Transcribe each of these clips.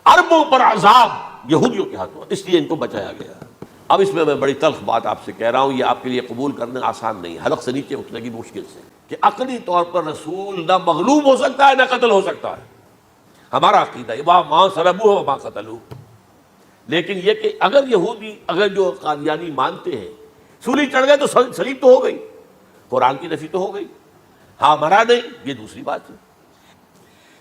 اربوں پر عذاب یہودیوں کے ہاتھوں، اس لیے ان کو بچایا گیا۔ اب اس میں بڑی تلخ بات آپ سے کہہ رہا ہوں، یہ آپ کے لیے قبول کرنا آسان نہیں، حلق سے نیچے اٹھنے کی مشکل سے، کہ عقلی طور پر رسول نہ مغلوب ہو سکتا ہے نہ قتل ہو سکتا ہے۔ ہمارا عقیدہ ہے وَمَا صَلَبُوهُ وَمَا قَتَلُوهُ۔ لیکن یہ کہ اگر یہودی، اگر جو قادیانی مانتے ہیں سولی چڑھ گئے تو صلیب تو ہو گئی، قرآن کی نفی تو ہو گئی، ہاں مرا نہیں، یہ دوسری بات ہے۔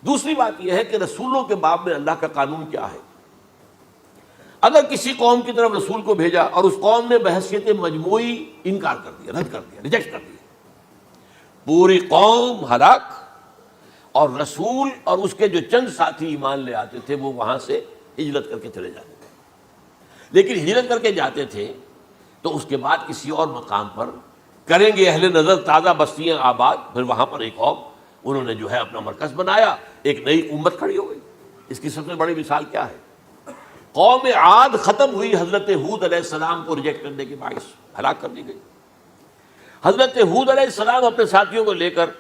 دوسری بات یہ ہے کہ رسولوں کے باب میں اللہ کا قانون کیا ہے؟ اگر کسی قوم کی طرف رسول کو بھیجا اور اس قوم نے بحیثیت مجموعی انکار کر دیا، رد کر دیا، ریجیکٹ کر دیا، پوری قوم ہلاک، اور رسول اور اس کے جو چند ساتھی ایمان لے آتے تھے وہ وہاں سے ہجرت کر کے چلے جاتے تھے۔ لیکن ہجرت کر کے جاتے تھے تو اس کے بعد کسی اور مقام پر کریں گے اہل نظر تازہ بستیاں آباد، پھر وہاں پر ایک قوم انہوں نے جو ہے اپنا مرکز بنایا، ایک نئی امت کھڑی ہو گئی۔ اس کی سب سے بڑی مثال کیا ہے؟ قوم عاد ختم ہوئی حضرت ہود علیہ السلام کو ریجیکٹ کرنے کے باعث، ہلاک کر دی گئی۔ حضرت ہود علیہ السلام اپنے ساتھیوں کو لے کر،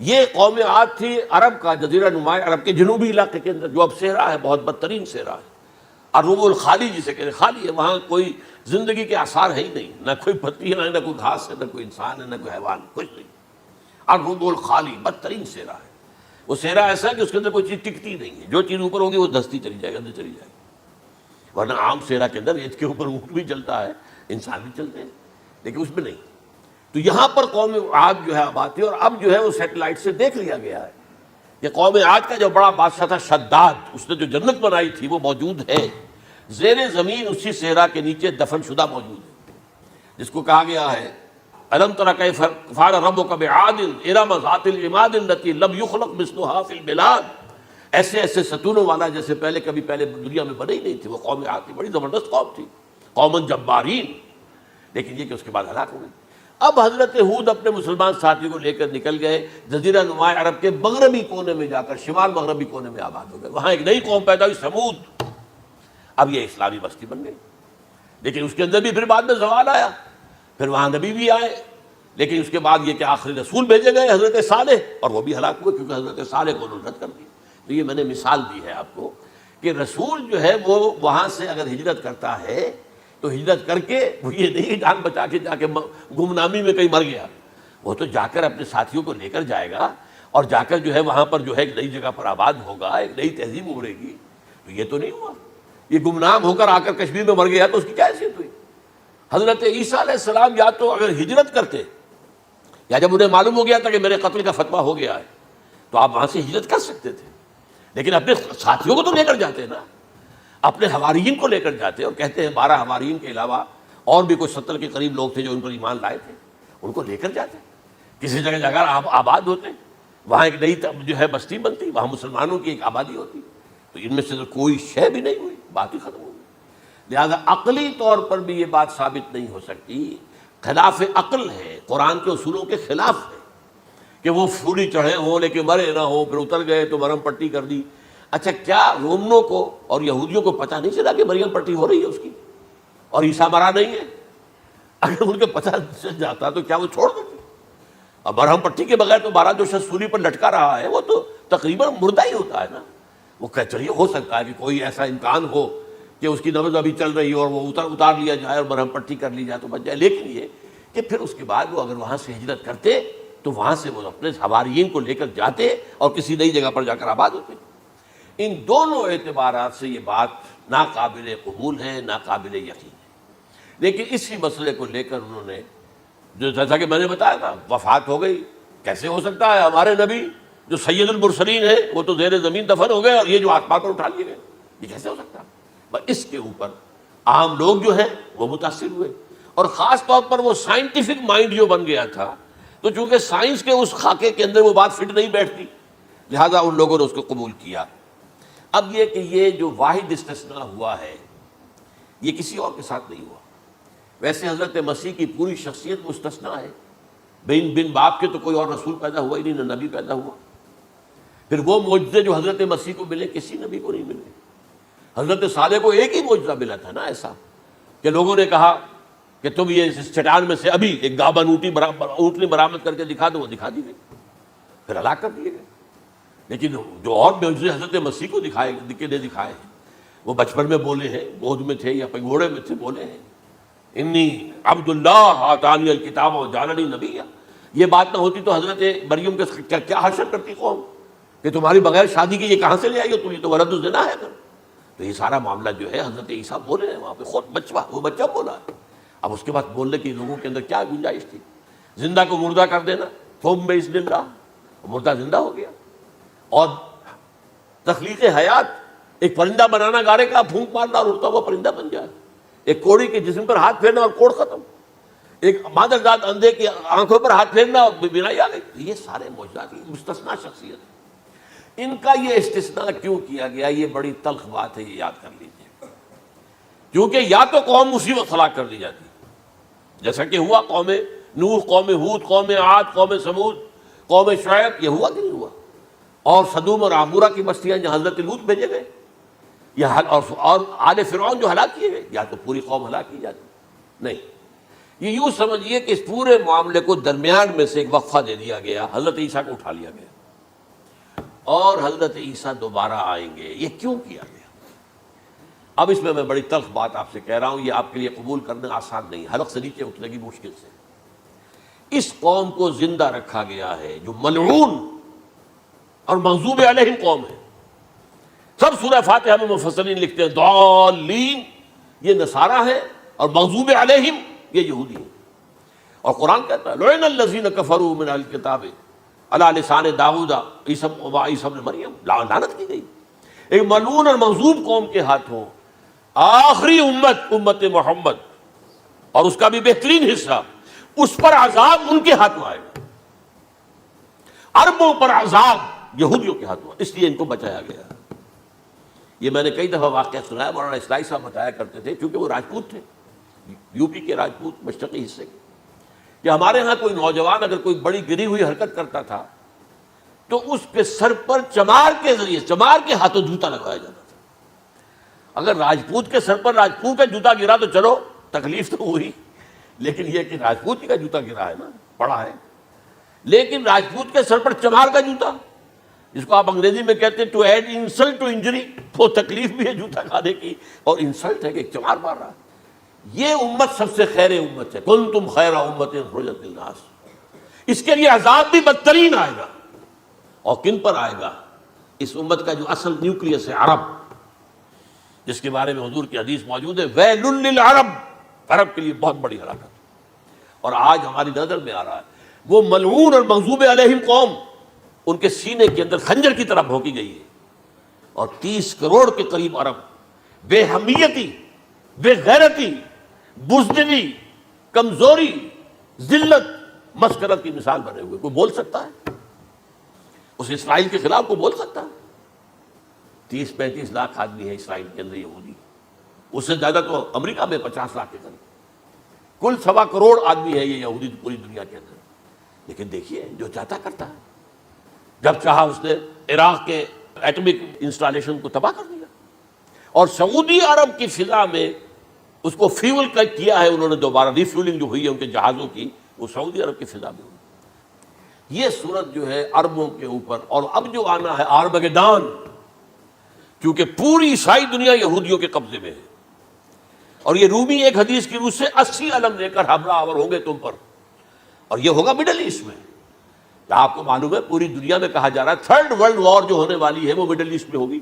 یہ قوم عاد تھی عرب کا جزیرہ نما عرب کے جنوبی علاقے کے اندر، جو اب صحرا ہے، بہت بدترین صحرا ہے، الربع الخالی جسے کہتے ہیں، خالی ہے، وہاں کوئی زندگی کے آثار ہے ہی نہیں، نہ کوئی پتی ہے، نہ کوئی گھاس ہے، نہ کوئی انسان ہے، نہ کوئی حیوان، کچھ نہیں۔ الربع الخالی بدترین صحرا ہے۔ وہ صحرا ایسا ہے کہ اس کے اندر کوئی چیز ٹکتی نہیں ہے، جو چیز اوپر ہوگی وہ دھستی چلی جائے گی، اندر چلی جائے گی۔ ورنہ عام صحرا کے اندر اس کے اوپر اونٹ بھی چلتا ہے، انسان بھی چلتے ہیں، لیکن اس میں نہیں۔ تو یہاں پر قوم عاد جو ہے آباد تھی، اور اب جو ہے وہ سیٹلائٹ سے دیکھ لیا گیا ہے کہ قوم عاد کا جو بڑا بادشاہ تھا شداد، اس نے جو جنت بنائی تھی وہ موجود ہے، زیر زمین اسی صحرا کے نیچے دفن شدہ موجود ہے، جس کو کہا گیا ہے الم تر کیف فعل ربک بعاد ارم ذات العماد التي لم يخلق مثلها في البلاد۔ ایسے ایسے ستونوں والا جیسے پہلے کبھی پہلے دنیا میں بنے ہی نہیں تھی، وہ قوم عاد تھی، بڑی زبردست قوم تھی، قوم جبارین، لیکن یہ کہ اس کے بعد ہلاک ہو گئی۔ اب حضرت ہود اپنے مسلمان ساتھیوں کو لے کر نکل گئے، جزیرہ نما عرب کے مغربی کونے میں جا کر، شمال مغربی کونے میں آباد ہو گئے، وہاں ایک نئی قوم پیدا ہوئی، سمود۔ اب یہ اسلامی بستی بن گئی، لیکن اس کے اندر بھی پھر بعد میں زوال آیا، پھر وہاں نبی بھی آئے، لیکن اس کے بعد یہ کہ آخری رسول بھیجے گئے حضرت صالح، اور وہ بھی ہلاک ہوئے کیونکہ حضرت صالح کو انہوں نے رد کر دیا۔ تو یہ میں نے مثال دی ہے آپ کو کہ رسول جو ہے وہ وہاں سے اگر ہجرت کرتا ہے تو ہجرت کر کے وہ یہ نہیں جان بچا کے جا کے گمنامی میں کہیں مر گیا، وہ تو جا کر اپنے ساتھیوں کو لے کر جائے گا، اور جا کر جو ہے وہاں پر جو ہے ایک نئی جگہ پر آباد ہوگا، ایک نئی تہذیب ابھرے گی۔ تو یہ تو نہیں ہوا، یہ گمنام ہو کر آ کر کشمیر میں مر گیا تو اس کی کیا حیثیت ہوئی؟ حضرت عیسیٰ علیہ السلام یا تو اگر ہجرت کرتے، یا جب انہیں معلوم ہو گیا تھا کہ میرے قتل کا فتویٰ ہو گیا ہے، تو آپ وہاں سے ہجرت کر سکتے تھے، لیکن اپنے ساتھیوں کو تو لے کر جاتے نا، اپنے حواریین کو لے کر جاتے، اور کہتے ہیں 12 حواریین کے علاوہ اور بھی کوئی 70 کے قریب لوگ تھے جو ان پر ایمان لائے تھے، ان کو لے کر جاتے، کسی جگہ جا کر آپ آباد ہوتے، وہاں ایک نئی جو ہے بستی بنتی، وہاں مسلمانوں کی ایک آبادی ہوتی۔ تو ان میں سے تو کوئی شے بھی نہیں ہوئی، بات ہی ختم ہو گئی۔ لہذا عقلی طور پر بھی یہ بات ثابت نہیں ہو سکتی، خلاف عقل ہے، قرآن کے اصولوں کے خلاف ہے کہ وہ پھولی چڑھے ہوں لیکن مرے نہ ہوں، پھر اتر گئے تو مرم پٹی کر دی۔ اچھا، کیا رومنوں کو اور یہودیوں کو پتہ نہیں چلا کہ مریم پٹی ہو رہی ہے اس کی، اور عیسیٰ مرا نہیں ہے؟ اگر ان کو پتہ چل جاتا تو کیا وہ چھوڑ دیتے؟ اب مرہم پٹی کے بغیر تو 12 جو شخص سولی پر لٹکا رہا ہے وہ تو تقریباً مردہ ہی ہوتا ہے نا۔ وہ کہ چلیے ہو سکتا ہے کہ کوئی ایسا امکان ہو کہ اس کی نبض ابھی چل رہی ہو اور وہ اتار لیا جائے اور مرہم پٹی کر لی جائے تو بچ جائے، لیکن یہ کہ پھر اس کے بعد وہ اگر وہاں سے ہجرت کرتے تو وہاں سے وہ اپنے حواریین کو لے کر جاتے اور کسی نئی جگہ پر جا کر آباد ہوتے۔ ان دونوں اعتبارات سے یہ بات ناقابل قبول ہے، ناقابل یقین ہے۔ لیکن اسی مسئلے کو لے کر انہوں نے، جو جیسا کہ میں نے بتایا تھا، وفات ہو گئی، کیسے ہو سکتا ہے ہمارے نبی جو سید المرسلین ہے وہ تو زیر زمین دفن ہو گئے اور یہ جو آسمان پر اٹھا لیے گئے، یہ کیسے ہو سکتا ہے؟ بس اس کے اوپر عام لوگ جو ہیں وہ متاثر ہوئے، اور خاص طور پر وہ سائنٹیفک مائنڈ جو بن گیا تھا، تو چونکہ سائنس کے اس خاکے کے اندر وہ بات فٹ نہیں بیٹھتی، لہذا ان لوگوں نے اس کو قبول کیا۔ اب یہ کہ یہ جو واحد استثناء ہوا ہے یہ کسی اور کے ساتھ نہیں ہوا۔ ویسے حضرت مسیح کی پوری شخصیت مستثنیٰ ہے، بن باپ کے تو کوئی اور رسول پیدا ہوا ہی نہیں، نہ نبی پیدا ہوا۔ پھر وہ معجزے جو حضرت مسیح کو ملے کسی نبی کو نہیں ملے۔ حضرت صالح کو ایک ہی معجزہ ملا تھا نا ایسا کہ لوگوں نے کہا کہ تم یہ چٹان میں سے ابھی ایک گابن اونٹنی برآمد کر کے دکھا دو، وہ دکھا دی گئی، پھر ہلاک کر دیے گئے۔ لیکن جو اور معجزے حضرت مسیح کو دکھائے ہیں وہ بچپن میں بولے ہیں، گود میں تھے یا پگوڑے میں تھے، بولے ہیں انی عبد اللہ آتانی الکتاب وجعلنی نبیا۔ یہ بات نہ ہوتی تو حضرت مریم کے کیا حشر کرتی قوم کہ تمہاری بغیر شادی کی یہ کہاں سے لے آئی ہو تم، یہ تو ولد الزنا ہے۔ تو یہ سارا معاملہ جو ہے حضرت عیسیٰ بولے ہیں وہاں پہ، خود وہ بچہ بولا ہے۔ اب اس کے بعد بولنے کی لوگوں کے اندر کیا گنجائش تھی؟ زندہ کو مردہ کر دینا، ثم بإذن اللہ، مردہ زندہ ہو گیا۔ اور تخلیق حیات، ایک پرندہ بنانا گارے کا، پھونک مارنا اور اڑتا ہوا پرندہ بن جائے، ایک کوڑی کے جسم پر ہاتھ پھیرنا اور کوڑ ختم، ایک مادرزاد اندھے کی آنکھوں پر ہاتھ پھیرنا اور بینائی آ گئی۔ یہ سارے معجزات مستثنا شخصیت ہیں۔ ان کا یہ استثناء کیوں کیا گیا؟ یہ بڑی تلخ بات ہے، یہ یاد کر لیجیے، کیونکہ یا تو قوم اسی وقت ہلاک کر دی جاتی جیسا کہ ہوا قوم نوح، قوم ہود، قوم عاد، قوم سمود، قوم شعیب، یہ ہوا کہ نہیں ہوا؟ اور سدوم اور عمورہ کی بستیاں جہاں حضرت لوط بھیجے گئے، اور آل فرعون جو ہلاک کیے گئے، یا تو پوری قوم ہلاک کی جاتی؟ نہیں، یہ یوں سمجھیے کہ اس پورے معاملے کو درمیان میں سے ایک وقفہ دے دیا گیا، حضرت عیسیٰ کو اٹھا لیا گیا اور حضرت عیسیٰ دوبارہ آئیں گے۔ یہ کیوں کیا گیا؟ اب اس میں بڑی تلخ بات آپ سے کہہ رہا ہوں، یہ آپ کے لیے قبول کرنا آسان نہیں، حلق سے نیچے اٹھنے کی مشکل سے۔ اس قوم کو زندہ رکھا گیا ہے جو ملعون اور مغضوب علیہم قوم ہے۔ سب سورہ فاتحہ میں مفسرین لکھتے ہیں ضالین، یہ نصارہ ہے، اور مغضوب علیہم یہ یہودی ہیں۔ اور قرآن کہتا ہے لعن الذین کفروا من اہل الکتاب علی لسان داؤد عیسی ابن مریم، لعنت کی گئی ایک ملعون اور مغضوب قوم کے ہاتھوں۔ آخری امت محمد، اور اس کا بھی بہترین حصہ، اس پر عذاب ان کے ہاتھوں آئے گا، عربوں پر عذاب یہودیوں کے ہاتھوں، اس لیے ان کو بچایا گیا۔ یہ میں نے کئی دفعہ واقعہ سنایا، مولانا اصلاحی صاحب بتایا کرتے تھے، کیونکہ وہ راجپوت تھے، یو پی کے راجپوت مشرقی حصے کے، کہ ہمارے ہاں کوئی نوجوان اگر کوئی بڑی گری ہوئی حرکت کرتا تھا تو اس کے سر پر چمار کے ذریعے، چمار کے ہاتھوں جوتا لگوایا جاتا تھا۔ اگر راجپوت کے سر پر راجپوت کا جوتا گرا تو چلو تکلیف تو ہوئی، لیکن یہ کہ راجپوت کا جوتا گرا ہے نا، پڑا ہے، لیکن راجپوت کے سر پر چمار کا جوتا، جس کو آپ انگریزی میں کہتے ہیں to add insult to injury, وہ تکلیف بھی ہے جوتا کھانے کی اور انسلٹ ہے کہ ایک چمار مار رہا ہے۔ یہ امت سب سے خیر امت ہے، کنتم خیر امت اخرجت للناس۔ اس کے لیے عذاب بھی بدترین آئے گا، اور کن پر آئے گا؟ اس امت کا جو اصل نیوکلیس ہے عرب، جس کے بارے میں حضور کی حدیث موجود ہے ویل للعرب، عرب کے لیے بہت بڑی ہلاکت۔ اور آج ہماری نظر میں آ رہا ہے وہ ملعون اور مغضوب علیہم قوم، ان کے سینے کے اندر خنجر کی طرح بھونکی گئی ہے، اور 30 کروڑ کے قریب عرب بے حمیتی، بے غیرتی، بزدلی، کمزوری، ذلت، مسکرت کی مثال بنے ہوئے۔ کوئی بول سکتا ہے اس اسرائیل کے خلاف؟ کوئی بول سکتا ہے؟ 30-35 لاکھ آدمی ہے اسرائیل کے اندر یہودی، اس سے زیادہ تو امریکہ میں 50 لاکھ کے قریب، کل 1.25 کروڑ آدمی ہے یہ یہودی پوری دنیا کے اندر۔ لیکن دیکھیے جو چاہتا کرتا ہے، جب چاہا اس نے عراق کے ایٹمک انسٹالیشن کو تباہ کر دیا، اور سعودی عرب کی فضا میں اس کو فیول کیا ہے انہوں نے، دوبارہ ری فیولنگ جو ہوئی ہے ان کے جہازوں کی، وہ سعودی عرب کی فضا میں ہوئی۔ یہ صورت جو ہے عربوں کے اوپر، اور اب جو آنا ہے آرمگدان، کیونکہ پوری عیسائی دنیا یہودیوں کے قبضے میں ہے، اور یہ رومی ایک حدیث کی روح سے 80 علم لے کر حملہ آور ہوں گے تم پر، اور یہ ہوگا مڈل ایسٹ میں۔ آپ کو معلوم ہے پوری دنیا میں کہا جا رہا ہے 3rd ورلڈ وار جو ہونے والی ہے وہ مڈل ایسٹ میں ہوگی،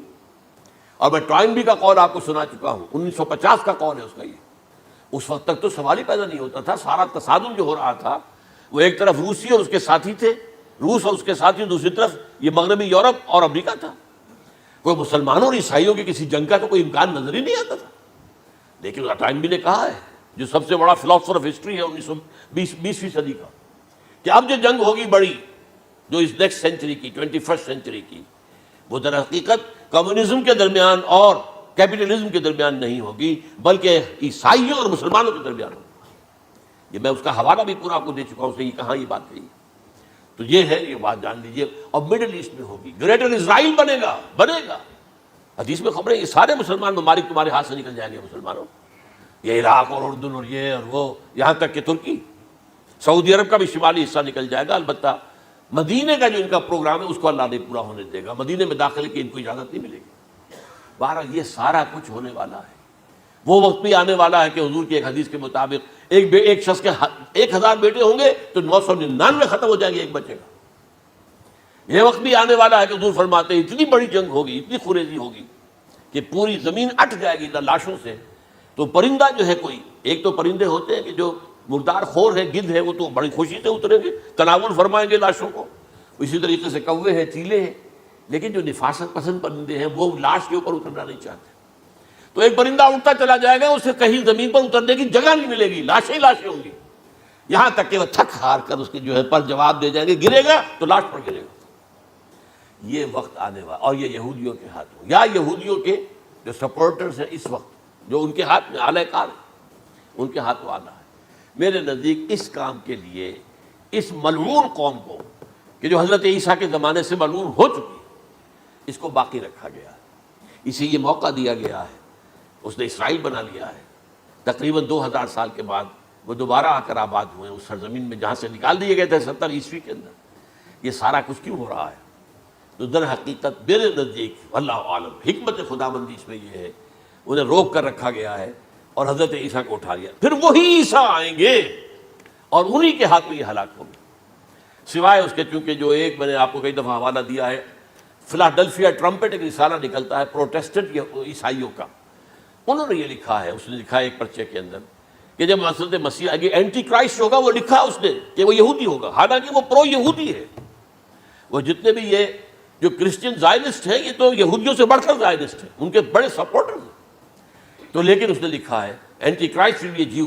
اور میں ٹوائنبی کا قول آپ کو سنا چکا ہوں، 1950 کا قول ہے اس کا۔ یہ اس وقت تک تو سوال ہی پیدا نہیں ہوتا تھا، سارا تصادم جو ہو رہا تھا وہ ایک طرف روسی اور اس کے ساتھی تھے، روس اور اس کے ساتھی، دوسری طرف یہ مغربی یورپ اور امریکہ تھا۔ کوئی مسلمانوں اور عیسائیوں کی کسی جنگ کا تو کوئی امکان نظر ہی نہیں آتا تھا۔ لیکن ٹائنبی نے کہا ہے، جو سب سے بڑا فلاسفر آف ہسٹری ہے 20ویں صدی کا، کہ اب جو جنگ ہوگی بڑی، جو اس نیکسٹ سینچری کی، 21st سینچری کی، وہ در حقیقت کمیونزم کے درمیان اور کیپٹلزم کے درمیان نہیں ہوگی، بلکہ عیسائیوں اور مسلمانوں کے درمیان ہوگی۔ یہ میں اس کا حوالہ بھی پورا آپ کو دے چکا ہوں، کہاں یہ بات کہی۔ تو یہ ہے، یہ بات جان لیجئے، اور مڈل ایسٹ میں ہوگی، گریٹر اسرائیل بنے گا۔ حدیث میں خبریں، یہ سارے مسلمان ممالک تمہارے ہاتھ سے نکل جائیں گے مسلمانوں، یہ عراق اور اردن اور یہ اور وہ، یہاں تک کہ ترکی، سعودی عرب کا بھی شمالی حصہ نکل جائے گا۔ البتہ مدینے کا جو ان کا پروگرام ہے اس کو اللہ نہیں پورا ہونے دے گا، مدینے میں داخلے کی ان کو اجازت نہیں ملے گی۔ بہرحال یہ سارا کچھ ہونے والا ہے۔ وہ وقت بھی آنے والا ہے کہ حضور کی ایک حدیث کے مطابق ایک شخص کے 1000 بیٹے ہوں گے تو 999 ختم ہو جائیں گے ایک بچے کا۔ یہ وقت بھی آنے والا ہے کہ حضور فرماتے ہیں اتنی بڑی جنگ ہوگی، اتنی خریزی ہوگی کہ پوری زمین اٹھ جائے گی لاشوں سے۔ تو پرندہ جو ہے کوئی، ایک تو پرندے ہوتے ہیں کہ جو مردار خور ہے، گدھ ہے، وہ تو بڑی خوشی سے اتریں گے، تناول فرمائیں گے لاشوں کو۔ اسی طریقے سے کوے ہیں، چیلے ہیں، لیکن جو نفاست پسند پرندے ہیں وہ لاش کے اوپر اترنا نہیں چاہتے۔ تو ایک پرندہ اٹھتا چلا جائے گا، اسے کہیں زمین پر اترنے کی جگہ نہیں ملے گی، لاشیں لاشیں ہوں گی، یہاں تک کہ وہ تھک ہار کر اس کے جو ہے پر جواب دے جائیں گے، گرے گا تو لاش پر گرے گا۔ یہ وقت آنے والا، اور یہ یہودیوں کے ہاتھوں، یا یہودیوں کے جو سپورٹرز ہیں اس وقت، جو ان کے ہاتھ میں اعلی کار ہیں، ان کے ہاتھوں آنا ہے۔ میرے نزدیک اس کام کے لیے اس ملعون قوم کو، کہ جو حضرت عیسیٰ کے زمانے سے ملعون ہو چکی ہے، اس کو باقی رکھا گیا ہے، اسے یہ موقع دیا گیا ہے۔ اس نے اسرائیل بنا لیا ہے، تقریباً 2000 سال کے بعد وہ دوبارہ آ کر آباد ہوئے اس سرزمین میں جہاں سے نکال دیے گئے تھے 70 عیسوی کے اندر۔ یہ سارا کچھ کیوں ہو رہا ہے؟ تو در حقیقت میرے نزدیک واللہ عالم حکمت خداوندی اس میں یہ ہے، انہیں روک کر رکھا گیا ہے اور حضرت عیسیٰ کو اٹھا لیا، پھر وہی عیسیٰ آئیں گے اور انہی کے ہاتھ میں یہ ہلاک ہوگی۔ سوائے اس کے چونکہ جو ایک میں نے آپ کو کئی دفعہ حوالہ دیا ہے، فلاڈلفیا ٹرمپٹ ایک رسالہ نکلتا ہے پروٹیسٹنٹ عیسائیوں کا، انہوں نے یہ لکھا ہے، اس نے لکھا ہے ایک پرچے کے اندر کہ جب حضرت مسیح آگے اینٹی کرائسٹ ہوگا، وہ لکھا اس نے کہ وہ یہودی ہوگا، حالانکہ وہ پرو یہودی ہے۔ وہ جتنے بھی یہ جو کرسچن زائنسٹ ہیں، یہ تو یہودیوں سے بڑھ کر زائنسٹ ہیں، ان کے بڑے سپورٹرز ہیں۔ تو لیکن اس نے لکھا ہے اینٹی کرائسٹ ول بی اے جیو۔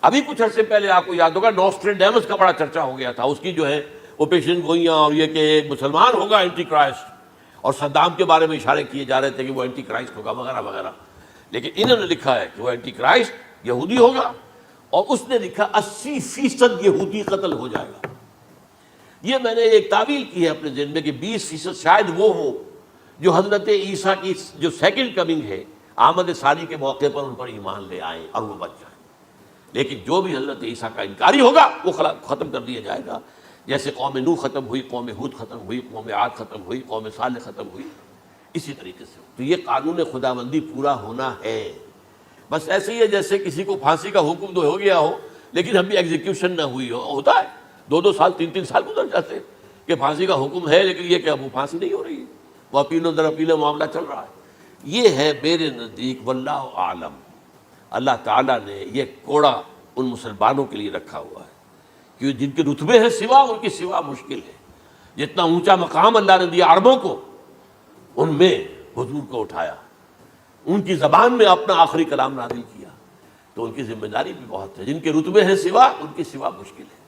ابھی کچھ عرصے پہلے آپ کو یاد ہوگا نوسٹریڈیمس کا بڑا چرچا ہو گیا تھا، اس کی جو ہے وہ پیشن گوئیاں، اور یہ کہ ایک مسلمان ہوگا اینٹی کرائسٹ، اور صدام کے بارے میں اشارے کیے جا رہے تھے کہ وہ اینٹی کرائسٹ ہوگا وغیرہ وغیرہ۔ لیکن انہوں نے لکھا ہے کہ وہ اینٹی کرائسٹ یہودی ہوگا، اور اس نے لکھا 80% یہودی قتل ہو جائے گا۔ یہ میں نے ایک تعویل کی ہے اپنے ذہن میں کہ 20% شاید وہ ہو جو حضرت عیسیٰ کی جو سیکنڈ کمنگ ہے، آمد ثانی کے موقع پر ان پر ایمان لے آئیں اور وہ بچ جائیں۔ لیکن جو بھی حضرت عیسیٰ کا انکاری ہوگا وہ ختم کر دیا جائے گا، جیسے قوم نوح ختم ہوئی، قوم ہود ختم ہوئی، قوم عاد ختم ہوئی، قوم صالح ختم ہوئی، اسی طریقے سے۔ تو یہ قانون خداوندی پورا ہونا ہے۔ بس ایسے ہی ہے جیسے کسی کو پھانسی کا حکم تو ہو گیا ہو لیکن ابھی ایگزیکیوشن نہ ہوئی ہو، ہوتا ہے 2 سال 3 سال گزر جاتے ہیں کہ پھانسی کا حکم ہے لیکن یہ کہ اب وہ پھانسی نہیں ہو رہی ہے، وہ اپیلوں در اپیلوں معاملہ چل رہا ہے۔ یہ ہے میرے نزدیک واللہ عالم، اللہ تعالیٰ نے یہ کوڑا ان مسلمانوں کے لیے رکھا ہوا ہے کہ جن کے رتبے ہیں سوا، ان کی سوا مشکل ہے۔ جتنا اونچا مقام اللہ نے دیا عربوں کو، ان میں حضور کو اٹھایا، ان کی زبان میں اپنا آخری کلام نازل کیا، تو ان کی ذمہ داری بھی بہت ہے۔ جن کے رتبے ہیں سوا، ان کی سوا مشکل ہے۔